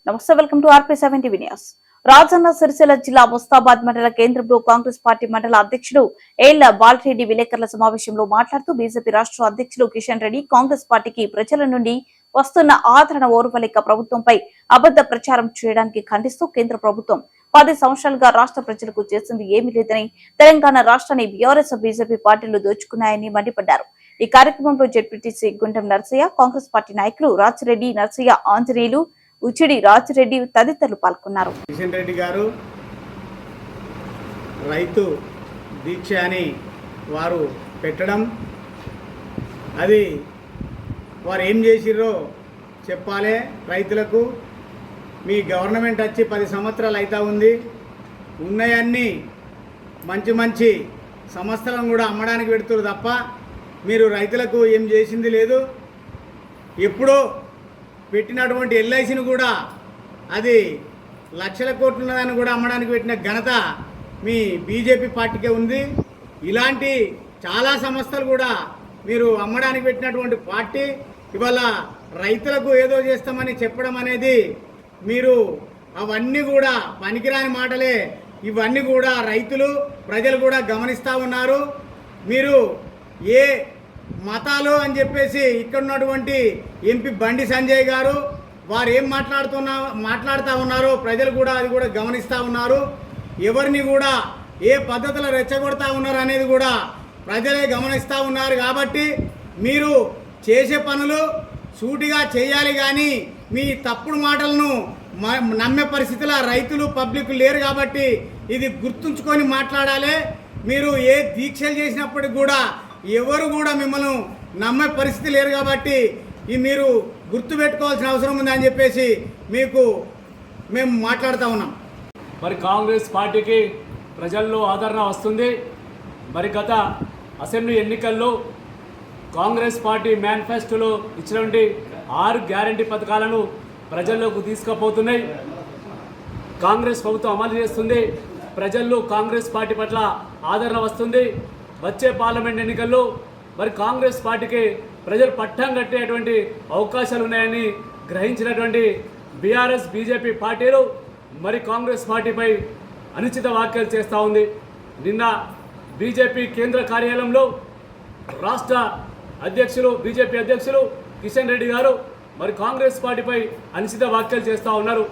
నమస్తే, welcome to RP7 TV news. Rajanna Sircilla జిల్లా ముస్తాబాద్ మండల కేంద్రంలో కాంగ్రెస్ పార్టీ మండల అధ్యక్షుడు ఏళ్ల బాలరెడ్డి విలేకరుల సమావేశంలో మాట్లాడుతూ బీజేపీ రాష్ట్ర అధ్యక్షుడు కిషన్ రెడ్డి కాంగ్రెస్ పార్టీకి ప్రజల నుండి వస్తున్న ఆదరణ ఓర్వలేక ప్రభుత్వంపై అబద్ధ ప్రచారం చేయడానికి ఖండిస్తూ కేంద్ర ప్రభుత్వం 10 సంవత్సరాలుగా రాష్ట్ర ప్రజలకు చేసింది ఏమీ లేదని, తెలంగాణ రాష్ట్రాన్ని బీఆర్ఎస్ బీజేపీ పార్టీలు దోచుకున్నాయని మండిపడ్డారు. ఈ కార్యక్రమంలో జెడ్పీటీసీ గుంటం నర్సయ్య, కాంగ్రెస్ పార్టీ నాయకులు రాజిరెడ్డి, నర్సయ్య, ఆంజనేయులు, ఉచిడి రాజిరెడ్డి తదితరులు పాల్గొన్నారు. కిషన్ రెడ్డి గారు రైతు దీక్ష అని వారు పెట్టడం, అది వారు ఏం చేసిర్రో చెప్పాలి రైతులకు. మీ గవర్నమెంట్ వచ్చి 10 సంవత్సరాలు అవుతా ఉంది. ఉన్నాయన్నీ మంచి మంచి సంస్థలను కూడా అమ్మడానికి పెడుతున్నారు తప్ప మీరు రైతులకు ఏం చేసింది లేదు. ఎప్పుడో పెట్టినటువంటి LICని కూడా అది లక్షల కోట్లు ఉన్నదాన్ని కూడా అమ్మడానికి పెట్టిన ఘనత మీ బీజేపీ పార్టీకే ఉంది. ఇలాంటి చాలా సంస్థలు కూడా మీరు అమ్మడానికి పెట్టినటువంటి పార్టీ ఇవాళ రైతులకు ఏదో చేస్తామని చెప్పడం అనేది, మీరు అవన్నీ కూడా పనికిరాని మాటలే. ఇవన్నీ కూడా రైతులు ప్రజలు కూడా గమనిస్తూ ఉన్నారు. మీరు ఏ మతాలు అని చెప్పేసి ఇక్కడ ఉన్నటువంటి ఎంపీ బండి సంజయ్ గారు వారు ఏం మాట్లాడుతూ ఉన్నారో ప్రజలు కూడా అది కూడా గమనిస్తూ ఉన్నారు. ఎవరిని కూడా ఏ పద్ధతిలో రెచ్చగొడతా ఉన్నారు అనేది కూడా ప్రజలే గమనిస్తూ ఉన్నారు. కాబట్టి మీరు చేసే పనులు సూటిగా చేయాలి, కానీ మీ తప్పుడు మాటలను నమ్మే పరిస్థితిలో రైతులు పబ్లిక్ లేరు. కాబట్టి ఇది గుర్తుంచుకొని మాట్లాడాలి. మీరు ఏ దీక్షలు చేసినప్పటికి కూడా ఎవరు కూడా మిమ్మల్ని నమ్మే పరిస్థితి లేరు. కాబట్టి ఈ మీరు గుర్తుపెట్టుకోవాల్సిన అవసరం ఉందని చెప్పేసి మేము మాట్లాడుతూ ఉన్నాం. మరి కాంగ్రెస్ పార్టీకి ప్రజల్లో ఆదరణ వస్తుంది. మరి గత అసెంబ్లీ ఎన్నికల్లో కాంగ్రెస్ పార్టీ మేనిఫెస్టోలో ఇచ్చినటువంటి 6 గ్యారంటీ పథకాలను ప్రజల్లోకి తీసుకుపోతున్నాయి. కాంగ్రెస్ ప్రభుత్వం అమలు చేస్తుంది. ప్రజల్లో కాంగ్రెస్ పార్టీ పట్ల ఆదరణ వస్తుంది. వచ్చే పార్లమెంట్ ఎన్నికల్లో మరి కాంగ్రెస్ పార్టీకి ప్రజలు పట్టం కట్టేటువంటి అవకాశాలు ఉన్నాయని గ్రహించినటువంటి బీఆర్ఎస్ బీజేపీ పార్టీలు మరి కాంగ్రెస్ పార్టీపై అనుచిత వ్యాఖ్యలు చేస్తూ ఉంది. నిన్న బీజేపీ కేంద్ర కార్యాలయంలో రాష్ట్ర అధ్యక్షులు బీజేపీ అధ్యక్షులు కిషన్ రెడ్డి గారు మరి కాంగ్రెస్ పార్టీపై అనుచిత వ్యాఖ్యలు చేస్తూ ఉన్నారు.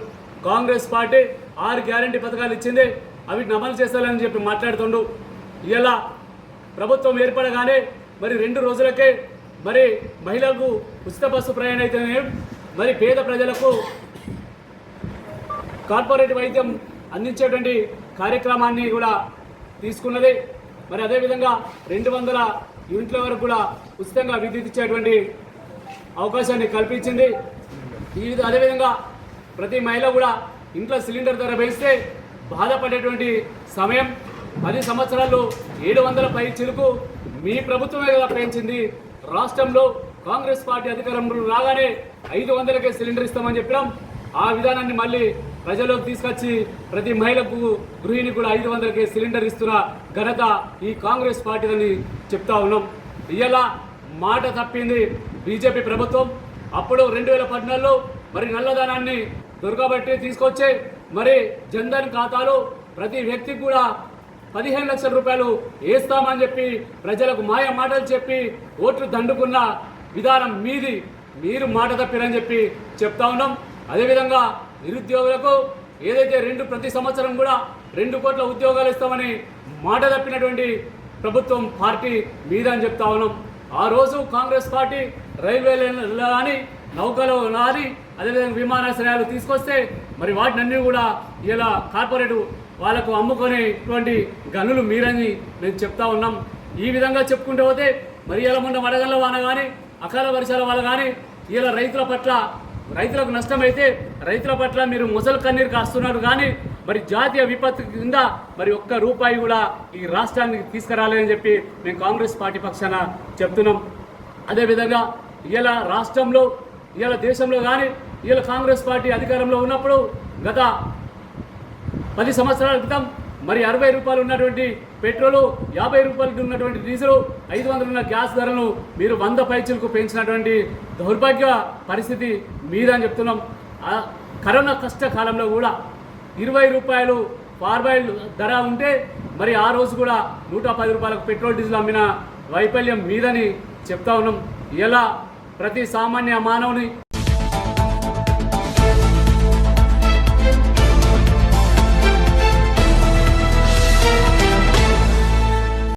కాంగ్రెస్ పార్టీ 6 గ్యారంటీ పథకాలు ఇచ్చింది, అవిటిని అమలు చేస్తారని చెప్పి మాట్లాడుతుండు. ఇలా ప్రభుత్వం ఏర్పడగానే మరి 2 రోజులకే మరి మహిళలకు ఉచిత బస్సు ప్రయాణం అయితేనే మరి పేద ప్రజలకు కార్పొరేట్ వైద్యం అందించేటువంటి కార్యక్రమాన్ని కూడా తీసుకున్నది. మరి అదేవిధంగా 200 యూనిట్ల వరకు కూడా ఉచితంగా విద్యుత్ ఇచ్చేటువంటి అవకాశాన్ని కల్పించింది. అదేవిధంగా ప్రతి మహిళ కూడా ఇంట్లో సిలిండర్ ధర పెంచితే బాధపడేటువంటి సమయం 10 సంవత్సరాల్లో 700 పై చిలుకు మీ ప్రభుత్వమే కదా పెంచింది. రాష్ట్రంలో కాంగ్రెస్ పార్టీ అధికారంలో రాగానే 500కే సిలిండర్ ఇస్తామని చెప్పడం, ఆ విధానాన్ని మళ్ళీ ప్రజల్లోకి తీసుకొచ్చి ప్రతి మహిళకు గృహిణి కూడా 500కే సిలిండర్ ఇస్తున్న ఘనత ఈ కాంగ్రెస్ పార్టీదని చెప్తా ఉన్నాం. ఇలా మాట తప్పింది బీజేపీ ప్రభుత్వం. అప్పుడు 2014లో మరి నల్లధనాన్ని దొరకబట్టి తీసుకొచ్చే మరి జన్ధన్ ఖాతాలో ప్రతి వ్యక్తికి కూడా 15 లక్షల రూపాయలు వేస్తామని చెప్పి ప్రజలకు మాయ మాటలు చెప్పి ఓట్లు దండుకున్న విధానం మీది. మీరు మాట తప్పిరని చెప్పి చెప్తా ఉన్నాం. అదేవిధంగా నిరుద్యోగులకు ఏదైతే ప్రతి సంవత్సరం కూడా 2 కోట్ల ఉద్యోగాలు ఇస్తామని మాట తప్పినటువంటి ప్రభుత్వం పార్టీ మీద అని చెప్తా ఉన్నాం. ఆ రోజు కాంగ్రెస్ పార్టీ రైల్వేలో కానీ నౌకలో కానీ అదేవిధంగా విమానాశ్రయాలు తీసుకొస్తే మరి వాటినన్నీ కూడా ఇలా కార్పొరేట్ వాళ్ళకు అమ్ముకునేటువంటి గనులు మీరని మేము చెప్తా ఉన్నాం. ఈ విధంగా చెప్పుకుంటూ పోతే మరి ఇలా మొన్న వడగళ్ళ వాన కానీ అకాల వర్షాల వల్ల కానీ ఇలా రైతులకు నష్టమైతే రైతుల పట్ల మీరు ముసలి కన్నీరు కాస్తున్నారు. కానీ మరి జాతీయ విపత్తు కింద మరి 1 రూపాయి కూడా ఈ రాష్ట్రానికి తీసుకురాలేదని చెప్పి మేము కాంగ్రెస్ పార్టీ పక్షాన చెప్తున్నాం. అదేవిధంగా ఇలా రాష్ట్రంలో ఇలా దేశంలో కానీ ఇలా కాంగ్రెస్ పార్టీ అధికారంలో ఉన్నప్పుడు గత 10 సంవత్సరాల క్రితం మరి 60 రూపాయలు ఉన్నటువంటి పెట్రోలు, 50 రూపాయలు ఉన్నటువంటి డీజిల్, 500 ఉన్న గ్యాస్ ధరను మీరు 100 పైచలకు పెంచినటువంటి దౌర్భాగ్య పరిస్థితి మీదని చెప్తున్నాం. కరోనా కష్టకాలంలో కూడా 20 రూపాయలు ఫార్మాయిల్ ధర ఉంటే మరి ఆ రోజు కూడా 110 రూపాయలకు పెట్రోల్ డీజిల్ అమ్మిన వైఫల్యం మీదని చెప్తా ఉన్నాం. ఇలా ప్రతి సామాన్య మానవుని